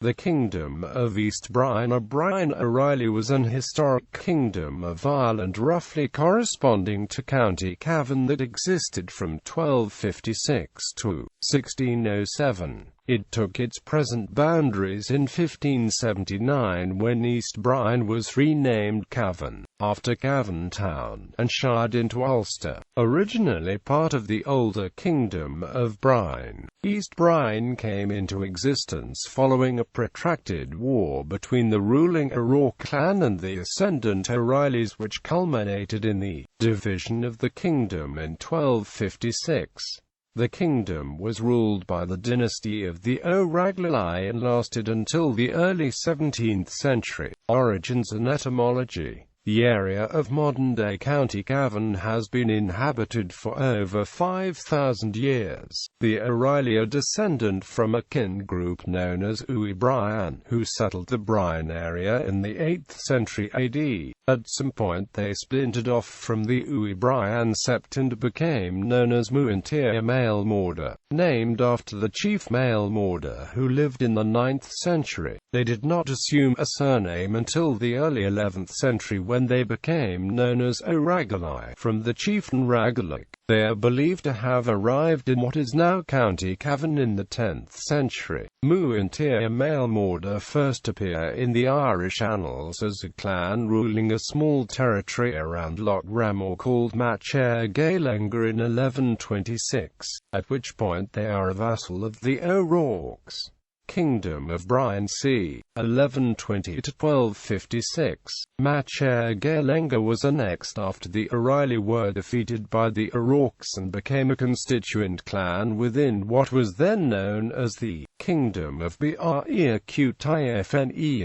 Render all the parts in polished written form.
The Kingdom of East Breifne or Breifne O'Reilly was an historic kingdom of Ireland roughly corresponding to County Cavan that existed from 1256 to 1607. It took its present boundaries in 1579 when East Breifne was renamed Cavan, after Cavan town, and shired into Ulster, originally part of the older Kingdom of Breifne. East Breifne came into existence following a protracted war between the ruling Ó Raghallaigh clan and the ascendant O'Reillys, which culminated in the division of the kingdom in 1256. The kingdom was ruled by the dynasty of the Ó Raghallaigh and lasted until the early 17th century. Origins and etymology. The area of modern-day County Cavan has been inhabited for over 5,000 years. The O'Reilly are descendant from a kin group known as Brine, who settled the Brine area in the 8th century AD. At some point they splintered off from the Brine sept and became known as Muintir Male Morda, named after the chief Male Morda who lived in the 9th century. They did not assume a surname until the early 11th century when they became known as Ó Raghallaigh, from the chieftain Raghallaigh. They are believed to have arrived in what is now County Cavan in the 10th century. Muintir Male Morda first appear in the Irish annals as a clan ruling a small territory around Loch Ramor called Machair Gaelenga in 1126, at which point they are a vassal of the Ó Raghalaighs. Kingdom of Brine c. 1120 to 1256. Machair Gaelenga was annexed after the O'Reilly were defeated by the Ó Raghalaighs and became a constituent clan within what was then known as the Kingdom of Breifne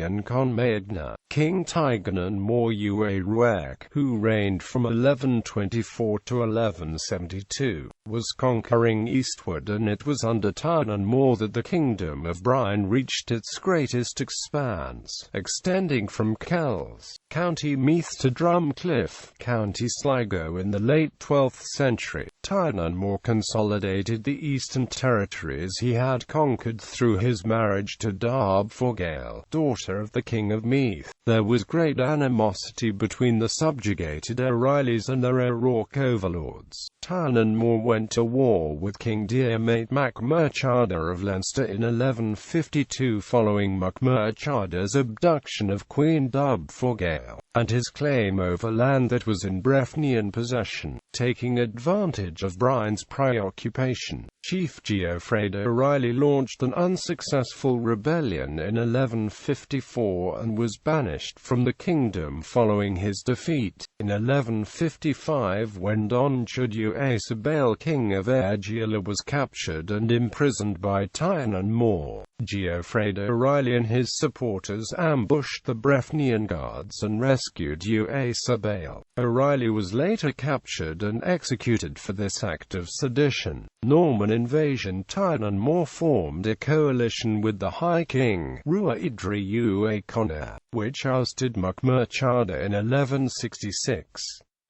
and Conmaedna. King Teiganan Mór Ua Ruach, who reigned from 1124 to 1172, was conquering eastward, and it was under Teiganan Mór that the Kingdom of Brine reached its greatest expanse, extending from Kells, County Meath to Drumcliff, County Sligo in the late 12th century. Teiganan Mór consolidated the eastern territories he had conquered through his marriage to Darb Forgail, daughter of the King of Meath. There was great animosity between the subjugated O'Reillys and their Ó Raghallaigh overlords. Teiganan Mór went to war with King Diarmait Mac Murchada of Leinster in 1152 following Mac Murchada's abduction of Queen Darb Forgail, and his claim over land that was in Breifnean possession. Taking advantage of Brine's preoccupation, Chief Geoffrey O'Reilly launched an unsuccessful rebellion in 1154 and was banished from the kingdom following his defeat. In 1155, when Don Chudu Sabale, king of Argyll, was captured and imprisoned by Teiganan Mór, Geoffrey O'Reilly and his supporters ambushed the Breifnean guards and rescued Sabale. O'Reilly was later captured and executed for this act of sedition. Norman invasion. Teiganan Mór formed a coalition with the High King, Rua Idri Ua Conor, which ousted Mac Murchada in 1166.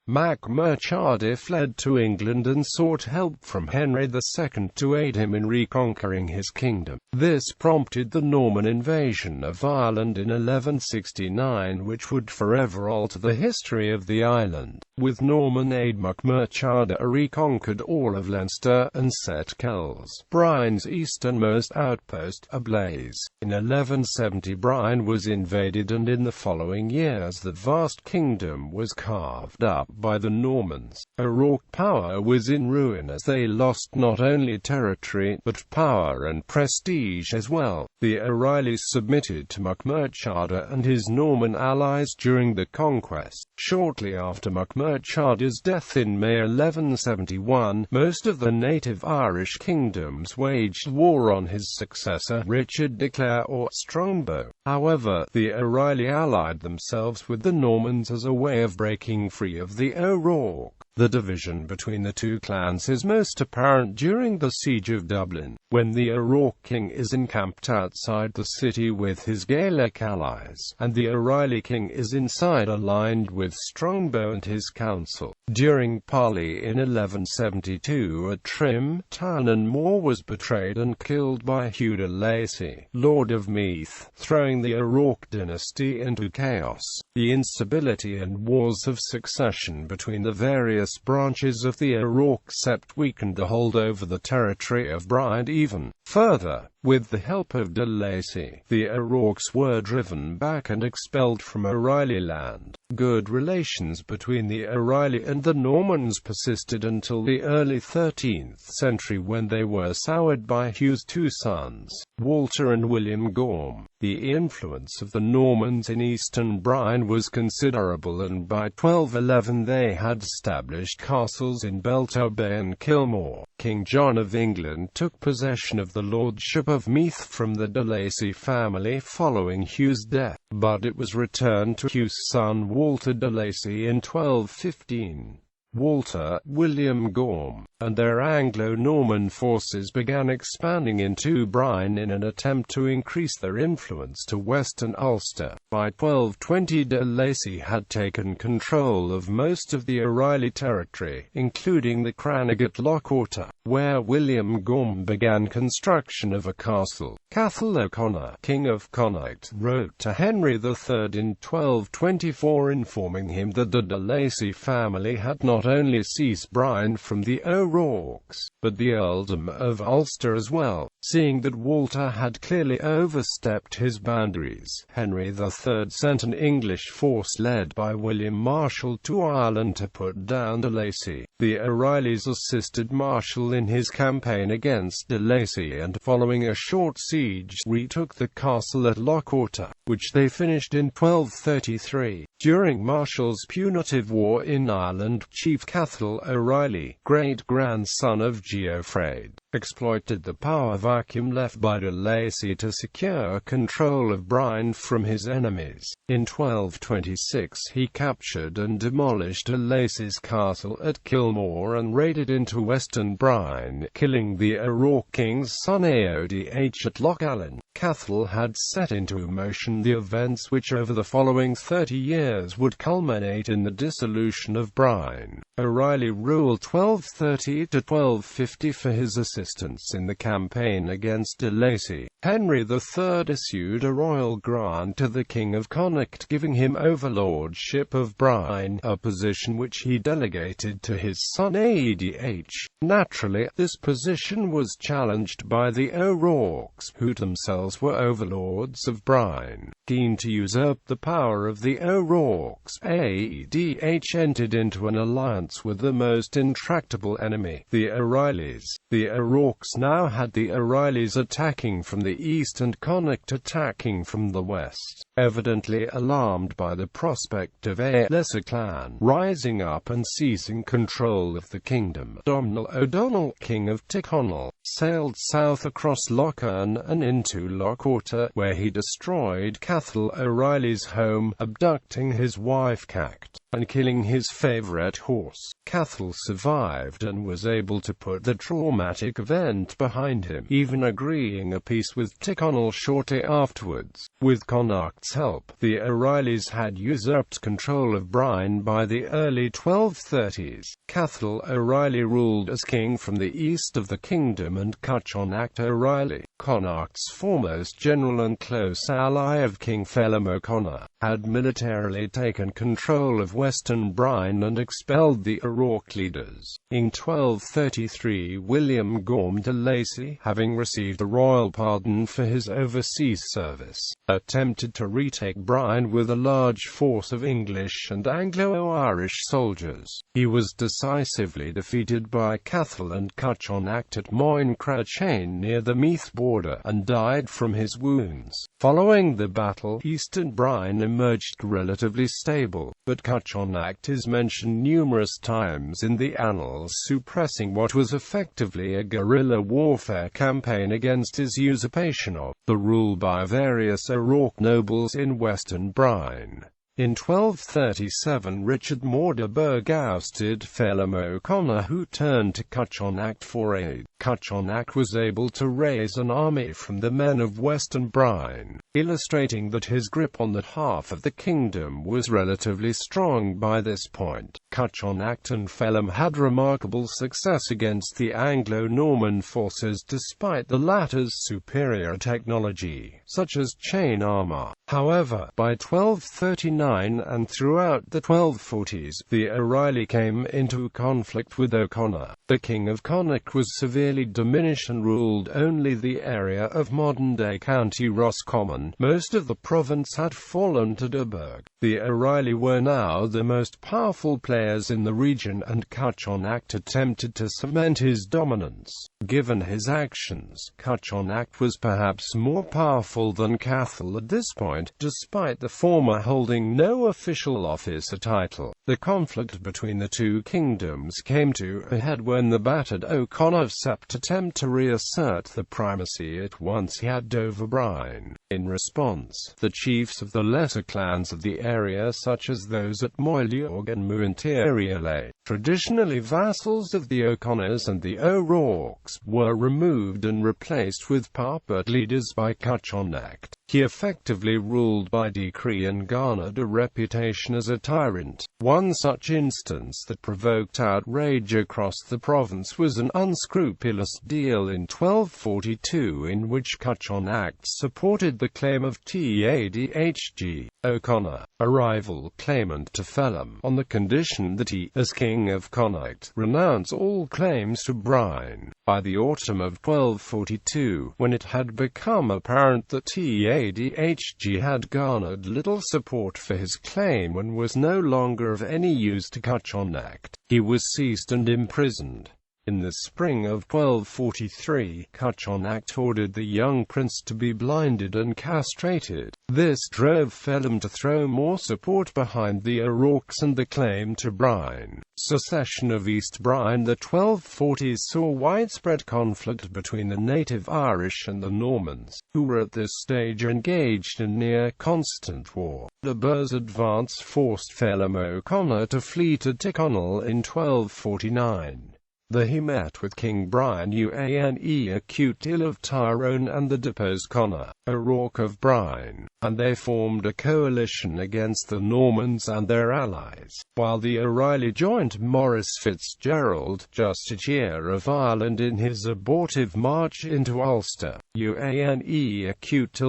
Mac Murchada fled to England and sought help from Henry II to aid him in reconquering his kingdom. This prompted the Norman invasion of Ireland in 1169, which would forever alter the history of the island. With Norman aid, Mac Murchada reconquered all of Leinster and set Kells, Brine's easternmost outpost, ablaze. In 1170 Brine was invaded, and in the following years the vast kingdom was carved up by the Normans. Ó Raghallaigh power was in ruin as they lost not only territory, but power and prestige as well. The O'Reillys submitted to Mac Murchada and his Norman allies during the conquest. Shortly after Mac Murchada's death in May 1171, most of the native Irish kingdoms waged war on his successor, Richard de Clare or Strongbow. However, the O'Reilly allied themselves with the Normans as a way of breaking free of the Ó Raghallaigh. The division between the two clans is most apparent during the Siege of Dublin, when the O'Rourke king is encamped outside the city with his Gaelic allies, and the O'Reilly king is inside aligned with Strongbow and his council. During parley in 1172 at Trim, Town Moore was betrayed and killed by Hugh de Lacy, Lord of Meath, throwing the O'Rourke dynasty into chaos. The instability and wars of succession between the various branches of the O'Rourke sept weakened the hold over the territory of Brine even further. With the help of de Lacy, the O'Rourkes were driven back and expelled from O'Reilly land. Good relations between the O'Reilly and the Normans persisted until the early 13th century, when they were soured by Hugh's two sons, Walter and William Gorm. The influence of the Normans in eastern Brine was considerable, and by 1211 they had established castles in Belturbet and Kilmore. King John of England took possession of the lordship of Meath from the de Lacy family following Hugh's death, but it was returned to Hugh's son Walter de Lacy in 1215. Walter, William Gorm, and their Anglo-Norman forces began expanding into Brine in an attempt to increase their influence to western Ulster. By 1220 de Lacy had taken control of most of the O'Reilly territory, including the Crannog at Lochorta, where William Gorm began construction of a castle. Cathal O'Connor, King of Connacht, wrote to Henry III in 1224 informing him that the de Lacy family had not only seized Brine from the O'Rourkes, but the earldom of Ulster as well. Seeing that Walter had clearly overstepped his boundaries, Henry III sent an English force led by William Marshal to Ireland to put down de Lacy. The O'Reillys assisted Marshal in his campaign against de Lacy, and following a short siege, retook the castle at Lochorta, which they finished in 1233. During Marshall's punitive war in Ireland, Chief Cathal O'Reilly, great-grandson of Geoffrey, exploited the power vacuum left by de Lacy to secure control of Brine from his enemies. In 1226 he captured and demolished de Lacy's castle at Kilmore and raided into western Brine, killing the O'Rourke king's son Aodh at Lochgallaigh. Cathal had set into motion the events which over the following 30 years would culminate in the dissolution of Brine. O'Reilly ruled 1230 to 1250 for his assistance in the campaign against de Lacy. Henry III issued a royal grant to the King of Connacht, giving him overlordship of Brine, a position which he delegated to his son Aodh. Naturally, this position was challenged by the O'Rourkes, who themselves were overlords of Brine. Keen to usurp the power of the O'Rourkes, Aodh entered into an alliance with the most intractable enemy, the O'Reillys. The O'Rourkes now had the O'Reillys attacking from the east and Connacht attacking from the west. Evidently alarmed by the prospect of a lesser clan rising up and seizing control of the kingdom, Domhnall O'Donnell, King of Tyrconnell, sailed south across Loch Earn and into Lochorta, where he destroyed Cathal O'Reilly's home, abducting his wife Cacht, and killing his favourite horse. Cathal survived and was able to put the traumatic event behind him, even agreeing a peace with Tyrconnell shortly afterwards. With Connacht's help, the O'Reillys had usurped control of Brine by the early 1230s. Cathal O'Reilly ruled as king from the east of the kingdom, and Connacht O'Reilly, Connacht's foremost general and close ally of King Phelim O'Connor, had militarily taken control of western Brine and expelled the O'Rourke leaders. In 1233 William Gorm de Lacy, having received a royal pardon for his overseas service, attempted to retake Brine with a large force of English and Anglo-Irish soldiers. He was decisively defeated by Cathal and Connacht at Moyncrachane near the Meath border, and died from his wounds. Following the battle, eastern Brine emerged relatively stable, but Connacht is mentioned numerous times in the annals, suppressing what was effectively a guerrilla warfare campaign against his usurpation of the rule by various O'Rourke nobles in western Brine. In 1237 Richard More de Burgh ousted Phelim O'Connor, who turned to Cochonacht for aid. Cochonacht was able to raise an army from the men of Western Brine, illustrating that his grip on that half of the kingdom was relatively strong by this point. Cochonacht and Phelim had remarkable success against the Anglo-Norman forces despite the latter's superior technology, such as chain armor. However, by 1239 and throughout the 1240s, the O'Reilly came into conflict with O'Connor. The King of Connacht was severely diminished and ruled only the area of modern-day County Roscommon. Most of the province had fallen to de Burgh. The O'Reilly were now the most powerful players in the region, and Cochonacht attempted to cement his dominance. Given his actions, Cochonacht was perhaps more powerful than Cathal at this point, despite the former holding no official office or title. The conflict between the two kingdoms came to a head when the battered O'Connor sept attempted to reassert the primacy it once had over Brine. In response, the chiefs of the lesser clans of the area, such as those at Moylurg and Muintir, traditionally vassals of the O'Connors and the O'Rourkes, were removed and replaced with puppet leaders by Cochonacht. He effectively ruled by decree and garnered a reputation as a tyrant. One such instance that provoked outrage across the province was an unscrupulous deal in 1242 in which Cochonacht supported the claim of Tadhg O'Connor, a rival claimant to Phelim, on the condition that he, as King of Connacht, renounce all claims to Brine. By the autumn of 1242, when it had become apparent that Tadhg had garnered little support for his claim and was no longer of any use to Cochonacht, he was seized and imprisoned. In the spring of 1243, Cochonacht ordered the young prince to be blinded and castrated. This drove Phelim to throw more support behind the O'Rourkes and the claim to Brine. Secession of East Breifne. The 1240s saw widespread conflict between the native Irish and the Normans, who were at this stage engaged in near-constant war. De Burgh's advance forced Phelim O'Connor to flee to Tyrconnell in 1249. There he met with King Brine O'Reilly of Tyrone and the deposed Connor, O'Rourke of Brine, and they formed a coalition against the Normans and their allies, while the O'Reilly joined Maurice Fitzgerald, Justiciar of Ireland, in his abortive march into Ulster. O'Reilly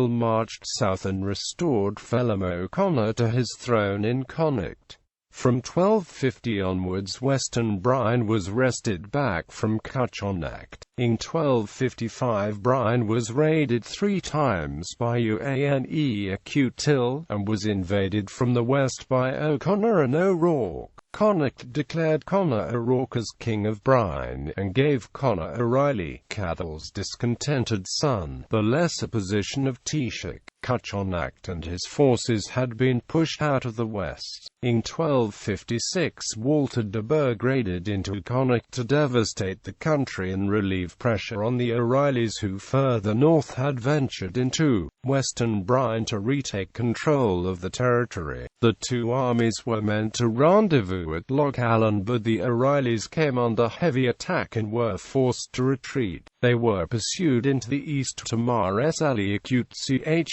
marched south and restored Phelim O'Connor to his throne in Connacht. From 1250 onwards, Western Brine was wrested back from Cochonacht. In 1255 Brine was raided 3 times by O'Reilly and was invaded from the west by O'Connor and O'Rourke. Connacht declared Conor O'Rourke as King of Brine, and gave Conor O'Reilly, Cathal's discontented son, the lesser position of Taoiseach. Cochonacht and his forces had been pushed out of the west. In 1256 Walter de Burgh raided into Connacht to devastate the country and relieve pressure on the O'Reillys, who further north had ventured into Western Brine to retake control of the territory. The two armies were meant to rendezvous at Loch Allen, but the O'Reillys came under heavy attack and were forced to retreat. They were pursued into the east to Cacht,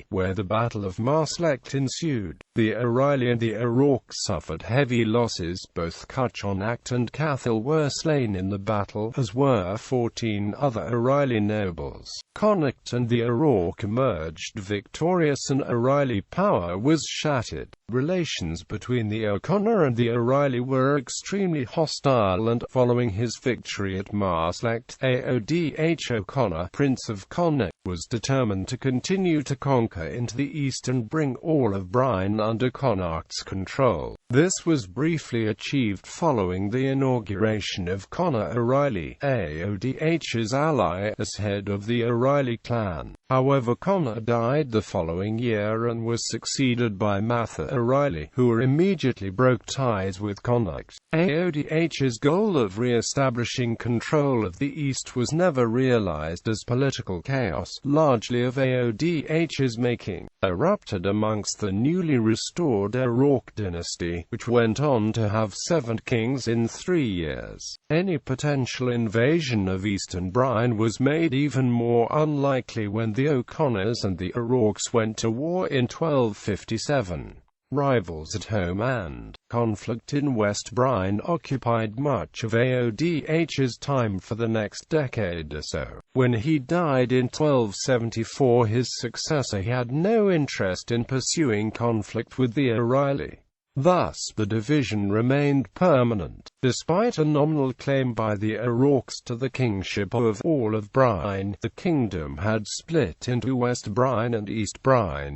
where the Battle of Marslecht ensued. The O'Reilly and the O'Rourke suffered heavy losses. Both Cochonacht and Cathal were slain in the battle, as were 14 other O'Reilly nobles. Connacht and the O'Rourke emerged victorious and O'Reilly power was shattered. Relations between the O'Connor and the O'Reilly were extremely hostile, and following his victory at Marslecht, Aodh O'Connor, Prince of Connacht, was determined to continue to conquer into the east and bring all of Brine under Connacht's control. This was briefly achieved following the inauguration of Conor O'Reilly, Aodh's ally, as head of the O'Reilly clan. However, Conor died the following year and was succeeded by Mather O'Reilly, who immediately broke ties with Connacht. Aodh's goal of re-establishing control of the east was never realized, as political chaos, largely of Aodh H's making, erupted amongst the newly restored O'Rourke dynasty, which went on to have 7 kings in 3 years. Any potential invasion of eastern Brine was made even more unlikely when the O'Connors and the O'Rourkes went to war in 1257. Rivals at home and conflict in West Brine occupied much of O'Dh's time for the next decade or so. When he died in 1274, his successor had no interest in pursuing conflict with the O'Reilly. Thus, the division remained permanent. Despite a nominal claim by the O'Rourkes to the kingship of all of Brine, the kingdom had split into West Brine and East Brine.